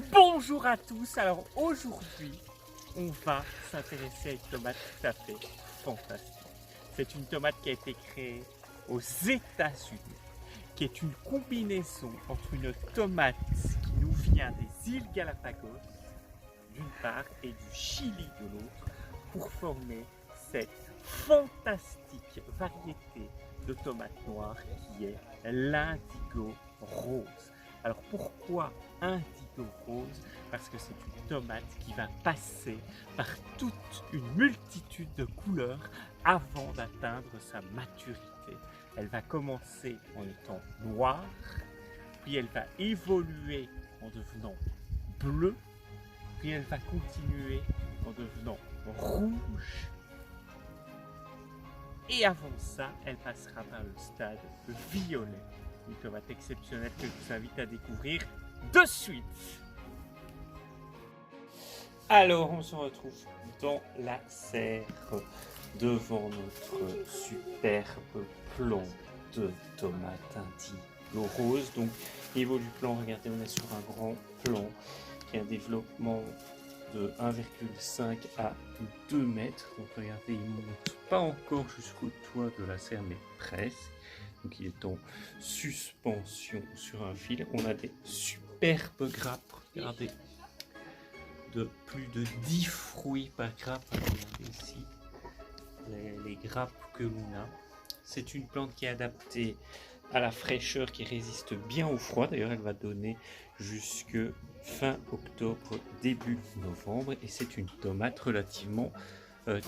Bonjour à tous, alors aujourd'hui on va s'intéresser à une tomate tout à fait fantastique. C'est une tomate qui a été créée aux États-Unis, qui est une combinaison entre une tomate qui nous vient des îles Galapagos d'une part et du Chili de l'autre pour former cette fantastique variété de tomates noires qui est l'indigo rose. Alors pourquoi indigo rose? Parce que c'est une tomate qui va passer par toute une multitude de couleurs avant d'atteindre sa maturité. Elle va commencer en étant noire, puis elle va évoluer en devenant bleue, puis elle va continuer en devenant rouge. Et avant ça, elle passera par le stade violet. Une tomate exceptionnelle que je vous invite à découvrir de suite. Alors, on se retrouve dans la serre devant notre superbe plan de tomates indigo rose. Donc, niveau du plan, regardez, on est sur un grand plan qui a un développement de 1,5 à 2 mètres. Donc regardez, il ne monte pas encore jusqu'au toit de la serre, mais presque. Donc il est en suspension sur un fil. On a des superbes grappes, regardez, de plus de 10 fruits par grappe. Regardez ici les grappes que l'on a. C'est une plante qui est adaptée à la fraîcheur, qui résiste bien au froid. D'ailleurs, elle va donner jusque fin octobre, début novembre. Et c'est une tomate relativement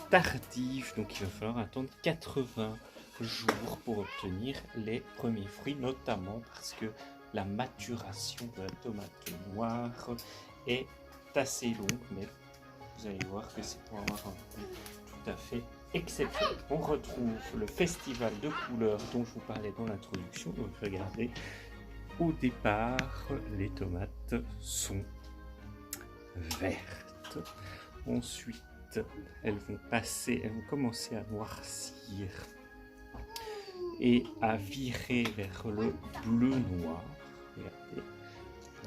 tardive. Donc, il va falloir attendre 80 jours pour obtenir les premiers fruits, notamment parce que la maturation de la tomate noire est assez longue. Mais vous allez voir que c'est pour avoir un goût tout à fait exceptionnel. On retrouve le festival de couleurs dont je vous parlais dans l'introduction. Donc regardez, au départ, les tomates sont vertes. Ensuite, elles vont commencer à noircir et à virer vers le bleu noir. Regardez,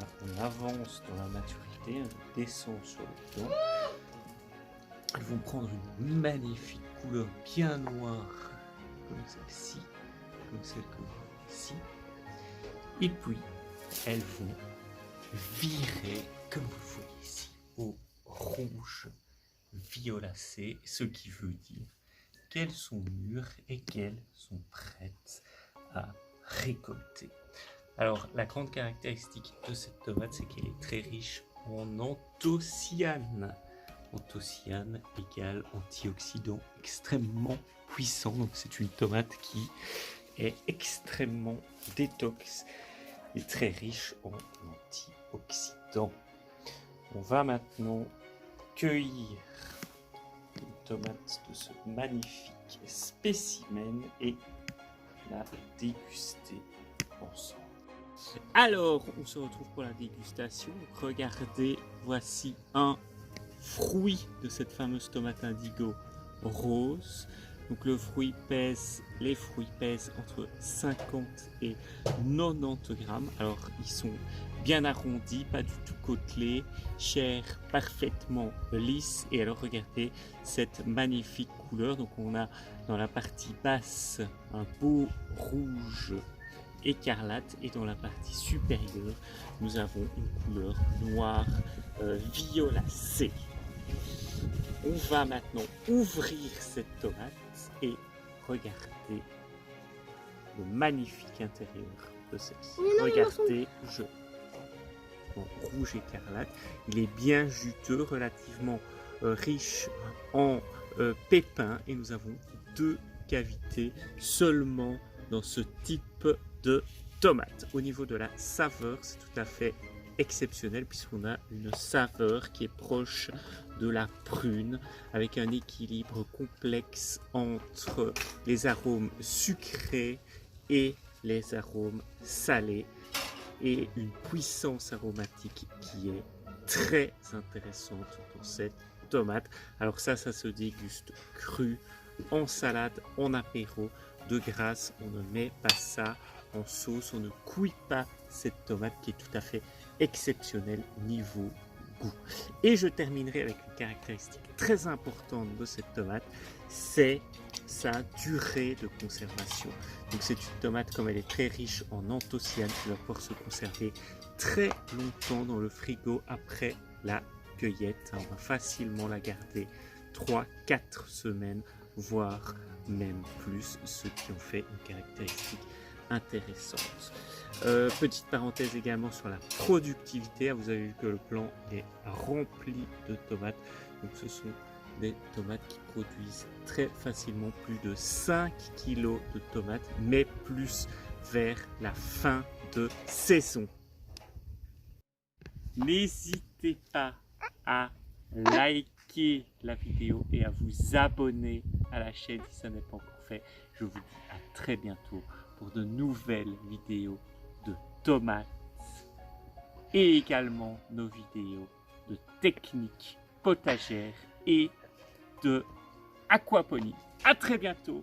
là, on avance dans la maturité, on descend sur le plan. Elles vont prendre une magnifique couleur bien noire, comme celle-ci, comme celle que vous voyez ici. Et puis, elles vont virer, comme vous voyez ici, au rouge violacé, ce qui veut dire qu'elles sont mûres et qu'elles sont prêtes à récolter. Alors, la grande caractéristique de cette tomate, c'est qu'elle est très riche en anthocyanes. Anthocyanes égale antioxydant extrêmement puissant. Donc c'est une tomate qui est extrêmement détox et très riche en antioxydants. On va maintenant cueillir une tomate de ce magnifique spécimen et la déguster ensemble. Alors, on se retrouve pour la dégustation. Regardez, voici un fruit de cette fameuse tomate indigo rose. Donc les fruits pèsent entre 50 et 90 grammes. Alors ils sont bien arrondis, pas du tout côtelés, chair parfaitement lisse. Et alors regardez cette magnifique couleur. Donc on a dans la partie basse un beau rouge écarlate et dans la partie supérieure nous avons une couleur noire violacée. On va maintenant ouvrir cette tomate et regarder le magnifique intérieur de celle-ci. Regardez, en rouge écarlate, il est bien juteux, relativement riche en pépins et nous avons 2 cavités seulement dans ce type de tomate. Au niveau de la saveur, c'est tout à fait exceptionnel puisqu'on a une saveur qui est proche de la prune avec un équilibre complexe entre les arômes sucrés et les arômes salés et une puissance aromatique qui est très intéressante dans cette tomate. Alors ça se déguste cru, en salade, en apéro. De grâce, on ne met pas ça en sauce, on ne couille pas cette tomate qui est tout à fait exceptionnelle niveau goût. Et je terminerai avec une caractéristique très importante de cette tomate, c'est sa durée de conservation. Donc c'est une tomate, comme elle est très riche en anthocyanes, qui va pouvoir se conserver très longtemps dans le frigo après la cueillette. On va facilement la garder 3-4 semaines, voire même plus, ce qui en fait une caractéristique intéressante. Petite parenthèse également sur la productivité. Vous avez vu que le plan est rempli de tomates. Donc ce sont des tomates qui produisent très facilement plus de 5 kg de tomates, mais plus vers la fin de saison. N'hésitez pas à liker la vidéo et à vous abonner à la chaîne si ça n'est pas encore fait. Je vous dis à très bientôt pour de nouvelles vidéos de tomates et également nos vidéos de techniques potagères et de aquaponie. À très bientôt.